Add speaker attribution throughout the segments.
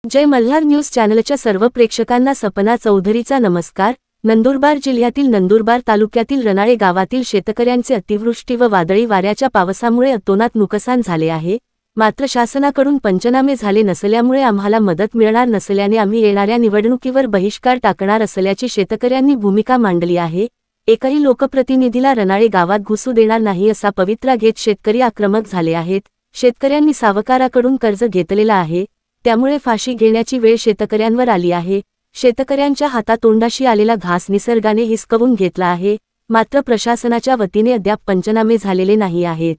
Speaker 1: जय Malhar news चॅनलच्या सर्व प्रेक्षकांना सपना चौधरीचा नमस्कार। नंदुरबार जिल्ह्यातील नंदुरबार तालुक्यातील रनाळे गावातील शेतकऱ्यांचे अतिवृष्टी व वादळी वाऱ्याच्या पावसामुळे अतोनात नुकसान झाले आहे। मात्र शासनाकडून पंचनामे झाले नसल्यामुळे आम्हाला मदत मिळणार नसल्याने आम्ही येणाऱ्या निवडणुकीवर बहिष्कार टाकणार असल्याची शेतकऱ्यांनी भूमिका मांडली आहे। एकही लोकप्रतिनिधीला रनाळे गावात घुसू देणार नाही असा पवित्रा घेत शेतकरी आक्रमक झाले आहेत। शेतकऱ्यांनी सावकाराकडून कर्ज घेतलेला आहे, त्यामुळे फाशी घेण्याची वेळ शेतकऱ्यांवर आली आहे। शेतकऱ्यांच्या हातातोंडाशी आलेला घास निसर्गाने हिसकवून घेतला आहे, मात्र प्रशासनाच्या वतीने अद्याप पंचनामे झालेले नाही आहेत।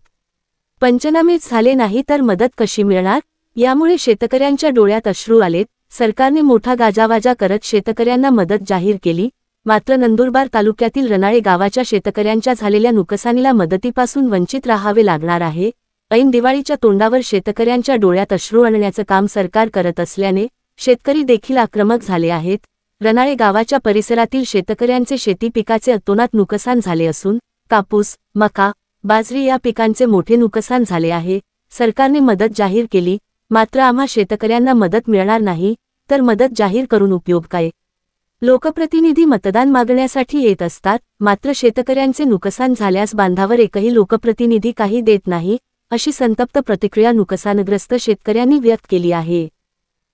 Speaker 1: पंचनामेच झाले नाही तर मदत कशी मिळणार, यामुळे शेतकऱ्यांच्या डोळ्यात अश्रू आलेत। सरकारने मोठा गाजावाजा करत शेतकऱ्यांना मदत जाहीर केली, मात्र नंदुरबार तालुक्यातील रनाळे गावाच्या शेतकऱ्यांच्या झालेल्या नुकसानीला मदतीपासून वंचित राहावे लागणार आहे। ऐन दिवाळीच्या तोंडावर शेतकऱ्यांच्या डोळ्यात अश्रू आणण्याचं काम सरकार करत असल्याने शेतकरी देखील आक्रमक झाले आहेत। रनाळे गावाच्या परिसरातील शेतकऱ्यांचे शेती पिकाचे अतोनात नुकसान झाले असून कापूस, मका, बाजरी या पिकांचे मोठे नुकसान झाले आहे। सरकारने मदत जाहीर केली, मात्र आम्हा शेतकऱ्यांना मदत मिळणार नाही तर मदत जाहीर करून उपयोग काय? लोकप्रतिनिधी मतदान मागण्यासाठी येत असतात, मात्र शेतकऱ्यांचे नुकसान झाल्यास बांधावर एकही लोकप्रतिनिधी काही देत नाही, अशी संतप्त प्रतिक्रिया नुकसानग्रस्त शेतकऱ्यांनी व्यक्त केली आहे।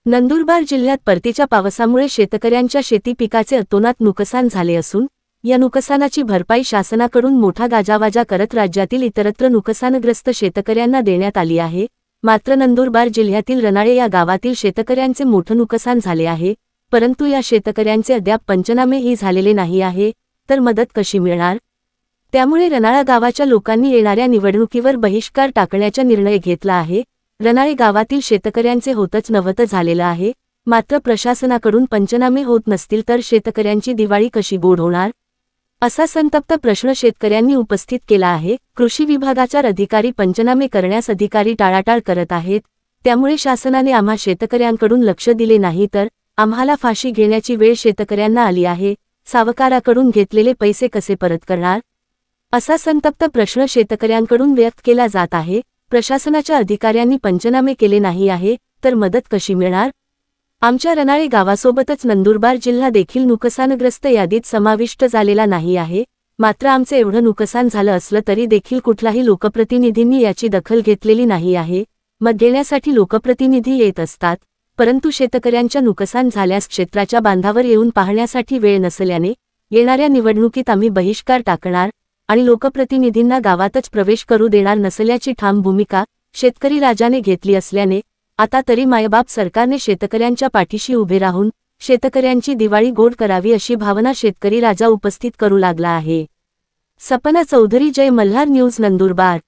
Speaker 1: नंदुरबार जिल्ह्यात परतीच्या पावसामुळे शेतकऱ्यांच्या शेती पिकाचे अतोनात नुकसान झाले असून या नुकसानाची भरपाई शासनाकडून मोठा गाजावाजा करत राज्यातील इतरत्र नुकसानग्रस्त शेतकऱ्यांना देण्यात आली आहे। मात्र नंदुरबार जिल्ह्यातील रनाळे या गावातील शेतकऱ्यांचे मोठे नुकसान झाले आहे, परंतु या शेतकऱ्यांचे अद्याप पंचनामेही झालेले नाही आहे, तर मदत कशी मिळणार? त्यामुळे रनाळा गावाच्या लोकांनी येणाऱ्या निवडणुकीवर बहिष्कार टाकण्याचा निर्णय घेतला आहे। रनाळे गावातील शेतकऱ्यांचे होतच नव्हतं झालेलं आहे, मात्र प्रशासनाकडून पंचनामे होत नसतील तर शेतकऱ्यांची दिवाळी कशी गोड होणार, असा संतप्त प्रश्न शेतकऱ्यांनी उपस्थित केला आहे। कृषी विभागाच्या अधिकारी पंचनामे करण्यास अधिकारी टाळाटाळ करत आहेत, त्यामुळे शासनाने आम्हा शेतकऱ्यांकडून लक्ष दिले नाही तर आम्हाला फाशी घेण्याची वेळ शेतकऱ्यांना आली आहे। सावकाराकडून घेतलेले पैसे कसे परत करणार, असा संतप्त प्रश्न शेतकऱ्यांकडून व्यक्त केला जात आहे। प्रशासनाच्या अधिकाऱ्यांनी पंचनामे केले नाही आहे तर मदत कशी मिळणार? आमच्या रनाळे गावासोबतच नंदुरबार जिल्हा देखील नुकसानग्रस्त यादीत समाविष्ट झालेला नाही आहे। मात्र आमचे एवढं नुकसान झालं असलं तरी देखील कुठलाही लोकप्रतिनिधींनी याची दखल घेतलेली नाही आहे। मत घेण्यासाठी लोकप्रतिनिधी येत असतात, परंतु शेतकऱ्यांच्या नुकसान झाल्यास क्षेत्राच्या बांधावर येऊन पाहण्यासाठी वेळ नसल्याने येणाऱ्या निवडणुकीत आम्ही बहिष्कार टाकणार आणि लोकप्रतिनिधींना गावातच प्रवेश करू देणार नसल्याची ठाम भूमिका शेतकरी राजाने घेतली असल्याने आता तरी मायबाप सरकारने शेतकऱ्यांच्या पाठीशी उभे राहून शेतकऱ्यांची दिवाळी गोड करावी अशी भावना शेतकरी राजा उपस्थित करू लागला आहे। सपना चौधरी, जय मल्हार न्यूज, नंदुरबार।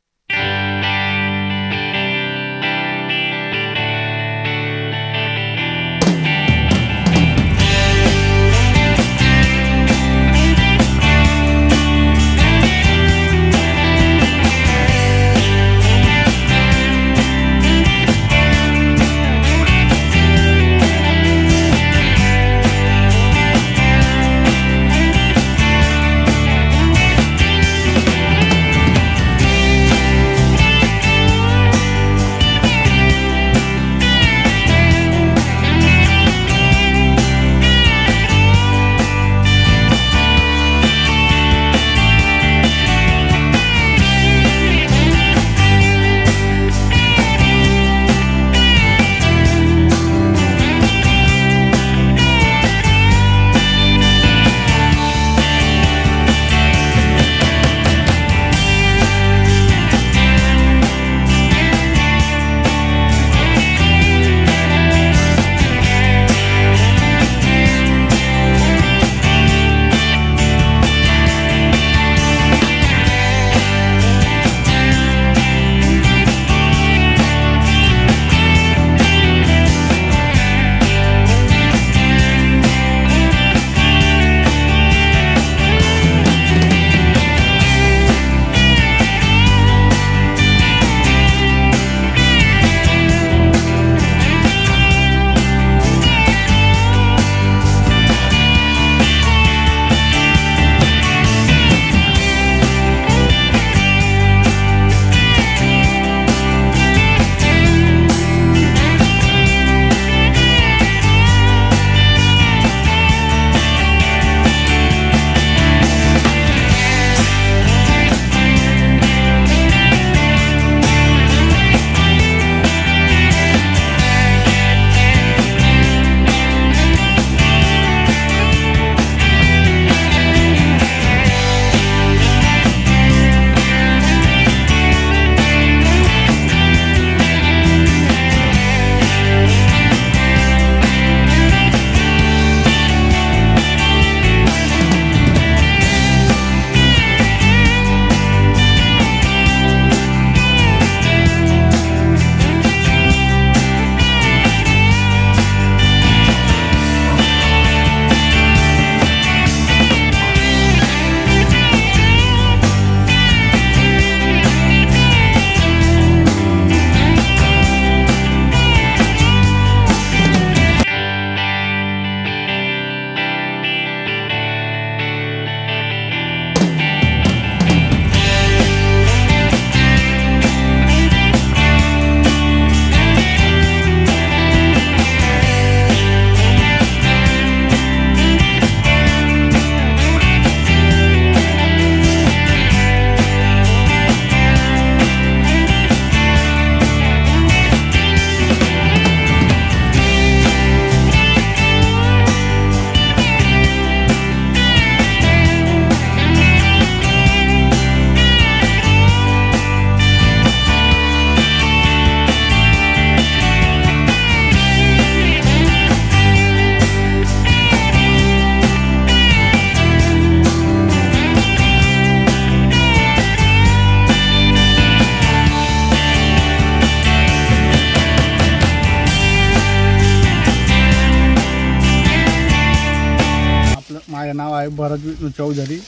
Speaker 2: भरत चौधरी.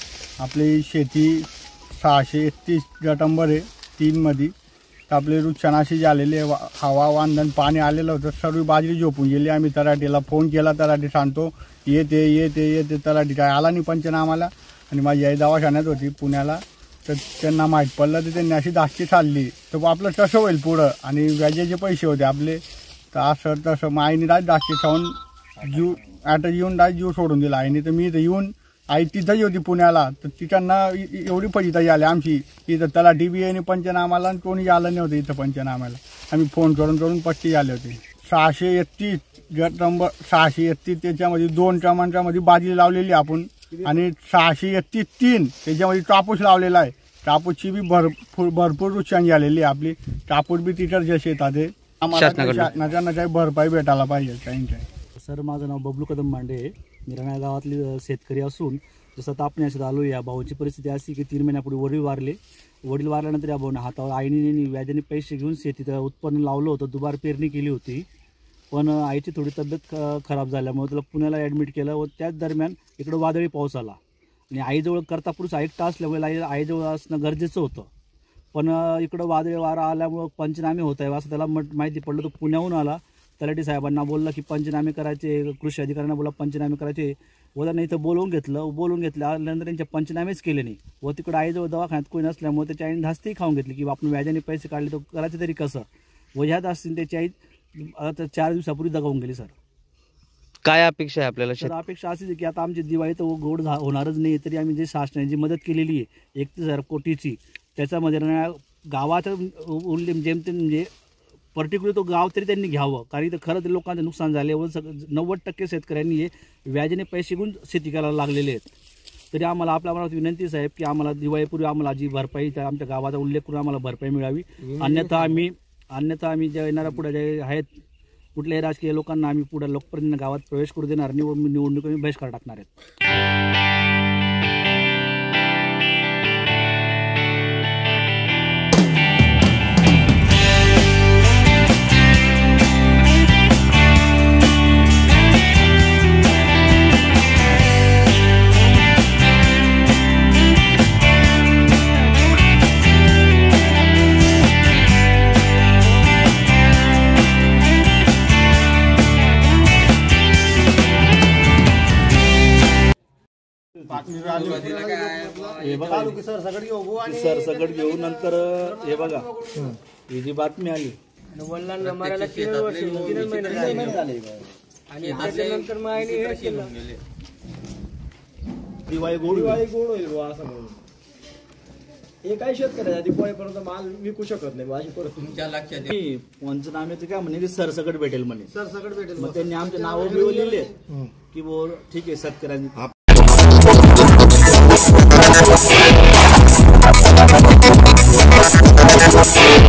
Speaker 2: आपली शेती 631 गटंबर आहे 3मध्ये. तर आपले रुचनाशी झालेले हवा वांदण पाणी आलेलं होतं. सर्व बाजरी झोपून गेली. आम्ही तलाठीला फोन केला, तलाठी सांगतो येते तलाठी काय आला नाही पंचनामाला. आणि माझी आई दवाखान्यात होती पुण्याला. तर त्यांना माहीत पडलं तर त्यांनी अशी धास्ती चालली तर आपलं तसं होईल पुढं. आणि व्याजाचे पैसे होते आपले. तर असं तसं मग आईने धास्ती खाऊन जीव आता येऊन जीव सोडून दिला आईने. तर मी इथं येऊन आई तिथंही होती पुण्याला. तर तिकडनं एवढी फजिती आली आमची. इथं तलाठी बी आणि पंचनामाला कोणी आलं नव्हतं इथं पंचनामाला. आम्ही फोन करून पट्टी आले होते. 631 गट नंबर 631 त्याच्यामध्ये 2 टमांच्यामध्ये बाजरी लावलेली आपण. आणि 631 त्याच्यामध्ये कापूस लावलेला आहे. कापूसची बी भरपूर नुकसान झालेली आहे आपली. कापूस बी तिकडच्या शेतात आहे. आम्हाला शासनाच्या काही भरपाई भेटायला पाहिजे काही.
Speaker 3: सर माझं नाव बबलू कदम मांडे आहे. मी रणाळे गावातली शेतकरी असून जसं आता आपण याच्यात आलो. या भाऊची परिस्थिती अशी की 3 महिन्यापूर्वी वडील वारल्यानंतर या भाऊने हातावर आईने व्याजाने पैसे घेऊन शेतीत उत्पन्न लावलं होतं. दुबार पेरणी केली होती. पण आईची थोडी तब्येत खराब झाल्यामुळे त्याला पुण्याला ॲडमिट केलं व त्याच दरम्यान इकडं वादळी पाऊस आला. आणि आईजवळ करता पुरुष एकटा असल्यामुळे आईजवळ असणं गरजेचं होतं. पण इकडं वादळी वारा आल्यामुळं पंचनामे होत आहे असं त्याला माहिती पडलं. तो पुण्याहून आला. तलाठी साहेबांना बोलला की पंचनामे करायचे. कृषी अधिकाऱ्यांना बोला पंचनामे करायचे. व त्यांना इथं बोलवून घेतलं आल्यानंतर त्यांचे पंचनामेच केले नाही. व तिकडं आईजवळ दवाखान्यात कोणी नसल्यामुळे त्याच्या आईने धास्तीही खाऊन घेतली की आपण व्याजाने पैसे काढले तर करायचे तरी कसं. व ह्या धास्तीने त्याची आई आता 4 दिवसापूर्वी दगावून गेली. सर
Speaker 4: काय अपेक्षा आहे आपल्याला?
Speaker 3: तर अपेक्षा अशी की आता आमची दिवाळी तर गोड होणारच नाही. तरी आम्ही जे शासनाने जी मदत केलेली आहे 31,000 कोटीची त्याच्यामध्ये गावाचं जेमतेम म्हणजे पर्टिक्युलर तो गाव तरी त्यांनी घ्यावं. कारण इथं खरं तर लोकांचं नुकसान झाले व 90% शेतकऱ्यांनी हे व्याजाने पैसे घेऊन शेती करायला लागलेले आहेत. तरी आम्हाला आपल्या मनात विनंती साहेब की आम्हाला दिवाळीपूर्वी आम्हाला जी भरपाई आमच्या गावाचा उल्लेख करून आम्हाला भरपाई मिळावी. अन्यथा आम्ही ज्या येणाऱ्या पुढे जे आहेत कुठल्याही राजकीय लोकांना आम्ही पुढे लोकप्रतिनिधी गावात प्रवेश करू देणार निवडणूक आम्ही बहिष्कार टाकणार आहेत. हे बघा सरसकट घेऊ नंतर हे बघा ही जी बातमी आली
Speaker 5: वडिलांना मारायला 3 महिने झाले. आणि त्याच्यानंतर मग आईने हे केलं.
Speaker 3: दिवाळी गोड
Speaker 5: होईल असं म्हणून हे काय शेतकऱ्याच्या दिवाळीपर्यंत माल विकू शकत नाही. माझी तुमच्या लक्षात
Speaker 3: पंचनाम्याचं काय म्हणे सरसकट भेटेल म्हणे. मग त्यांनी आमचे नाव लिहिले की बोल ठीक आहे शेतकऱ्यांनी
Speaker 6: We'll be right back.